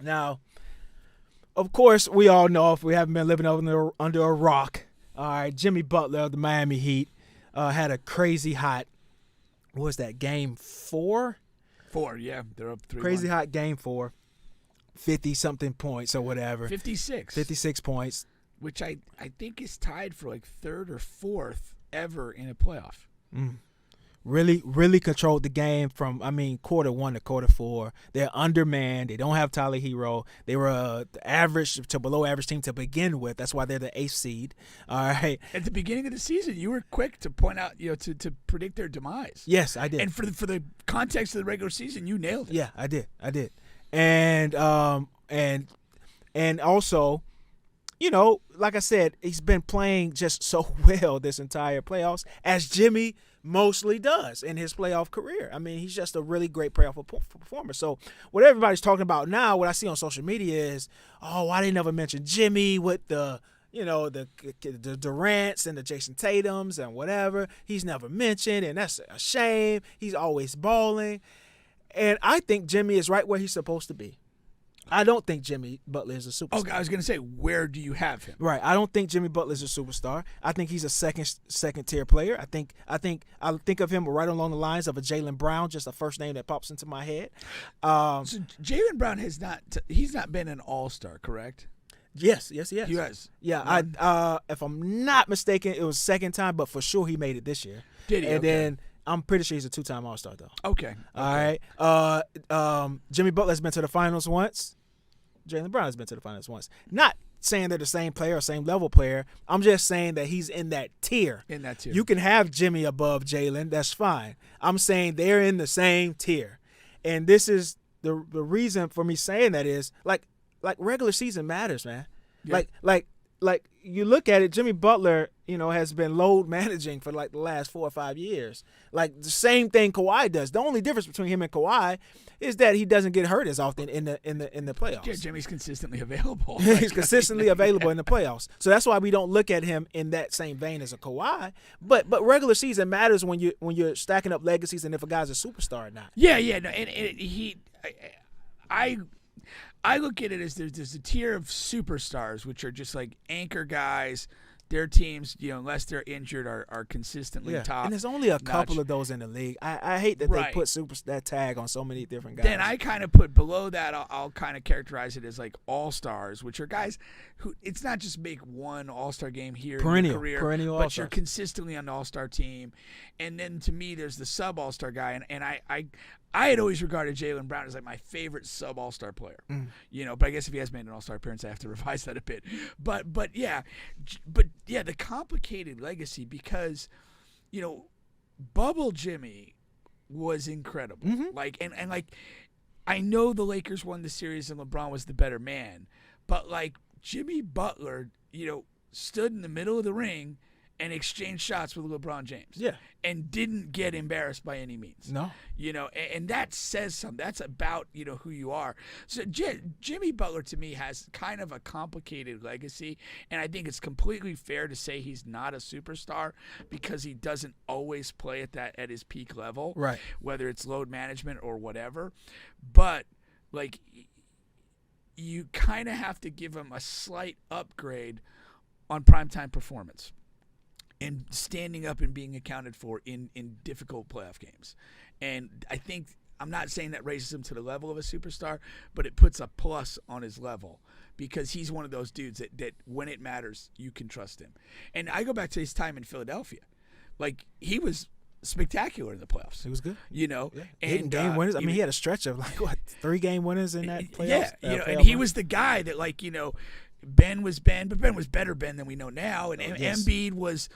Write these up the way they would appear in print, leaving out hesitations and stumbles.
Now, of course, we all know, if we haven't been living under a rock, all right, Jimmy Butler of the Miami Heat had a crazy hot, what was that, game 4? 4, yeah. They're up 3-1. Crazy hot game 4, 50-something points or whatever. 56. 56 points. Which I think is tied for like 3rd or 4th ever in a playoff. Really, really controlled the game from, quarter 1 to quarter 4. They're undermanned. They don't have Tyler Hero. They were the average to below average team to begin with. That's why they're the 8th seed. All right. At the beginning of the season, you were quick to point out, to predict their demise. Yes, I did. And for the context of the regular season, you nailed it. Yeah, I did. And also, like I said, he's been playing just so well this entire playoffs, as Jimmy mostly does in his playoff career. He's just a really great playoff performer. So what everybody's talking about now, what I see on social media is, why they never mention Jimmy with the Durants and the Jason Tatums and whatever. He's never mentioned, and that's a shame. He's always balling. And I think Jimmy is right where he's supposed to be. I don't think Jimmy Butler is a superstar. Okay, I was going to say, where do you have him? Right. I don't think Jimmy Butler is a superstar. I think he's a second tier player. I think of him right along the lines of a Jaylen Brown, just a first name that pops into my head. So Jaylen Brown he's not been an all-star, correct? Yes. He has. Yeah. If I'm not mistaken, it was second time, but for sure he made it this year. Did he? And okay. then I'm pretty sure he's a 2-time All-Star, though. Okay. All right. Jimmy Butler's been to the finals once. Jaylen Brown has been to the finals once. Not saying they're the same player or same level player. I'm just saying that he's in that tier. You can have Jimmy above Jaylen. That's fine. I'm saying they're in the same tier. And this is the reason for me saying that is, like regular season matters, man. Yeah. Like you look at it, Jimmy Butler, has been load managing for like the last 4 or 5 years. Like the same thing Kawhi does. The only difference between him and Kawhi is that he doesn't get hurt as often in the playoffs. Yeah, Jimmy's consistently available. He's consistently available in the playoffs. So that's why we don't look at him in that same vein as a Kawhi. But regular season matters when you're stacking up legacies and if a guy's a superstar or not. Yeah, no, and I look at it as there's a tier of superstars, which are just like anchor guys. Their teams, unless they're injured, are consistently top. And there's only a couple of those in the league. I hate that they put that tag on so many different guys. Then I kind of put below that, I'll kind of characterize it as like all-stars, which are guys who it's not just make one all-star game here in your career, perennial but all-stars. You're consistently on the all-star team. And then to me, there's the sub-all-star guy, and I had always regarded Jaylen Brown as like my favorite sub-all-star player, But I guess if he has made an all-star appearance, I have to revise that a bit. But yeah, the complicated legacy because, Bubble Jimmy was incredible. Like and I know the Lakers won the series and LeBron was the better man, but like Jimmy Butler, stood in the middle of the ring and exchanged shots with LeBron James. Yeah. And didn't get embarrassed by any means. No. And that says something. That's about, who you are. So Jimmy Butler to me has kind of a complicated legacy, and I think it's completely fair to say he's not a superstar because he doesn't always play at his peak level. Right. Whether it's load management or whatever. But like you kind of have to give him a slight upgrade on primetime performance. And standing up and being accounted for in difficult playoff games. And I think, I'm not saying that raises him to the level of a superstar, but it puts a plus on his level because he's one of those dudes that when it matters, you can trust him. And I go back to his time in Philadelphia. Like, he was spectacular in the playoffs. He was good. Yeah. And game winners. He had a stretch of 3 game winners in that playoffs. Yeah, and he was the guy that Ben was Ben, but Ben was better Ben than we know now. And Embiid was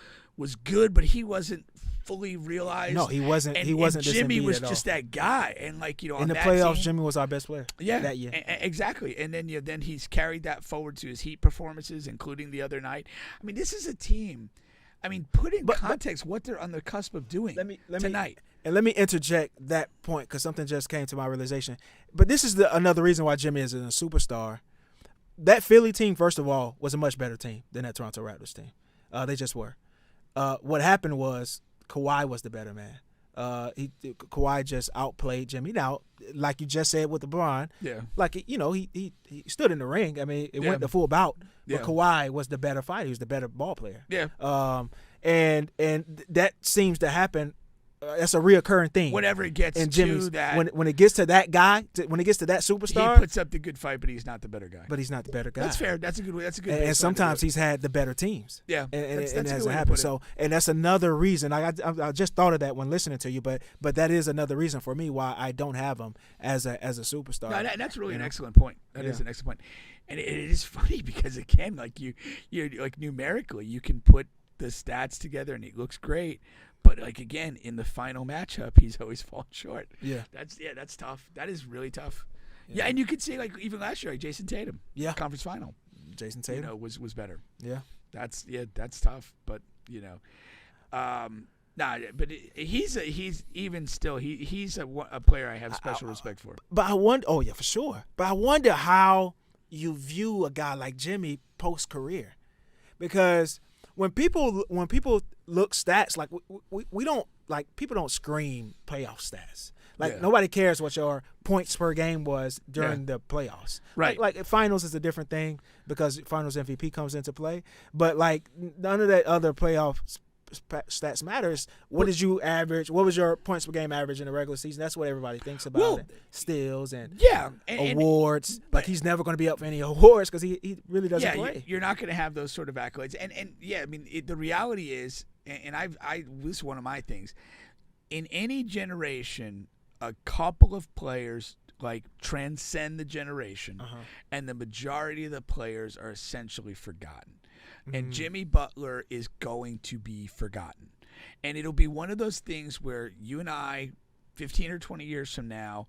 good, but he wasn't fully realized. No, he wasn't. And This Jimmy Embiid was at all. just that guy. And in the playoffs, team, Jimmy was our best player. Yeah, that year. Exactly. And then then he's carried that forward to his Heat performances, including the other night. This is a team. Put in context what they're on the cusp of doing tonight. And let me interject that point because something just came to my realization. But this is another reason why Jimmy isn't a superstar. That Philly team, first of all, was a much better team than that Toronto Raptors team. They just were. What happened was Kawhi was the better man. Kawhi just outplayed Jimmy. Now, like you just said with LeBron, like he stood in the ring. I mean, it went the full bout, but Kawhi was the better fighter. He was the better ball player. Yeah. And that seems to happen. That's a reoccurring thing. Whenever it gets to that, when it gets to that guy, when it gets to that superstar, he puts up the good fight, but he's not the better guy. But he's not the better guy. That's fair. That's a good. And sometimes he's had the better teams. Yeah, and it hasn't happened. So, and that's another reason. I just thought of that when listening to you, but that is another reason for me why I don't have him as a superstar. No, that's really an excellent point. That is an excellent point, and it is funny because again, like you like numerically, you can put the stats together and he looks great. But like again, in the final matchup, he's always fallen short. Yeah, that's tough. That is really tough. Yeah, and you could say like even last year, like Jason Tatum. Yeah, conference final. Jason Tatum, was better. Yeah, that's tough. But but he's even still he's a player I have special respect for. But I wonder. Oh yeah, for sure. But I wonder how you view a guy like Jimmy post career, because when people look stats, like we don't, like, people don't scream playoff stats. Like nobody cares what your points per game was during the playoffs. Right. Like finals is a different thing because finals MVP comes into play. But like none of that other playoff stats matters. What did you average? What was your points per game average in the regular season? That's what everybody thinks about. Well, steals and awards. But like he's never going to be up for any awards because he really doesn't play. You're not going to have those sort of accolades. And I mean, the reality is, and this is one of my things. In any generation, a couple of players like transcend the generation, and the majority of the players are essentially forgotten. And Jimmy Butler is going to be forgotten. And it'll be one of those things where you and I, 15 or 20 years from now,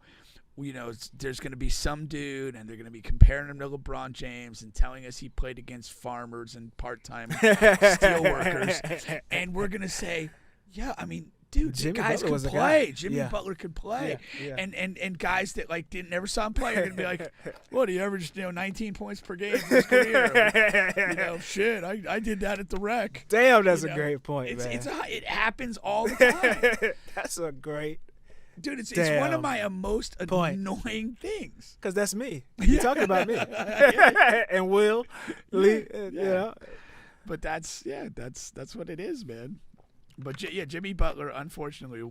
there's going to be some dude and they're going to be comparing him to LeBron James and telling us he played against farmers and part-time steel workers. And we're going to say, yeah, I mean, dude, Jimmy guys Butler could play. guy. Jimmy Butler could play. Yeah. And guys that like never saw him play are gonna be like, what, he averaged 19 points per game in his career. Shit, I did that at the Rec. Damn, that's a great point, man. It happens all the time. That's a great. Dude, it's one of my most annoying things. Because that's me. You're talking about me. And Will, Lee, But that's what it is, man. But Jimmy Butler, unfortunately,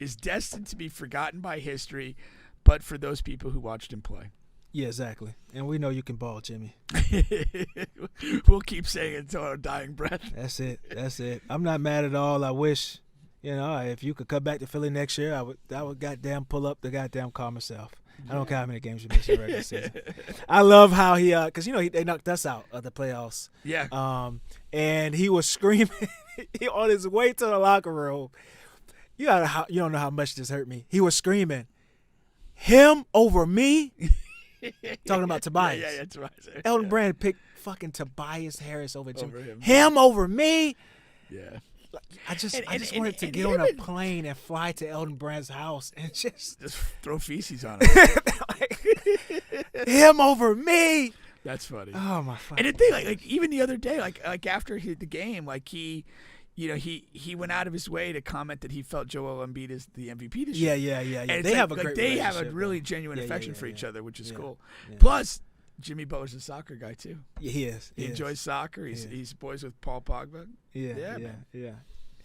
is destined to be forgotten by history, but for those people who watched him play. Yeah, exactly. And we know you can ball, Jimmy. We'll keep saying it until our dying breath. That's it. I'm not mad at all. I wish, if you could come back to Philly next year, I would goddamn pull up the goddamn car myself. I don't care how many games you miss in the regular season. I love how he, because they knocked us out of the playoffs. Yeah. And he was screaming on his way to the locker room. You don't know how much this hurt me. He was screaming, "Him over me." Talking about Tobias. Yeah, Tobias. Elton Brand picked fucking Tobias Harris over Jimmy. Him over me. Yeah. I just wanted to get on a plane and fly to Elton Brand's house and just throw feces on him. Him over me. That's funny. Oh my fucking. And the thing, like even the other day, like after the game, like he went out of his way to comment that he felt Joel Embiid is the MVP this year. Yeah. And they have a great they have a relationship, really genuine affection for each other, which is cool. Yeah. Plus, Jimmy Butler's a soccer guy too. Yeah, he is. He enjoys soccer. He's boys with Paul Pogba. Yeah.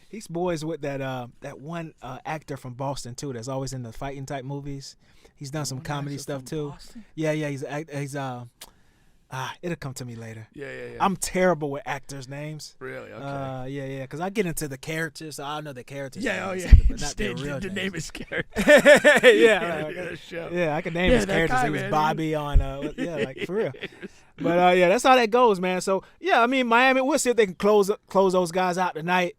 He's boys with that one actor from Boston too. That's always in the fighting type movies. He's done some comedy stuff too. Boston? Yeah. He's it'll come to me later. Yeah. I'm terrible with actors' names. Really? Okay. Yeah. Because I get into the characters, so I know the characters. Yeah. But not their real the names. name is character. I can name his characters. He was Bobby on. Like for real. But that's how that goes, man. So yeah, I mean Miami. We'll see if they can close those guys out tonight.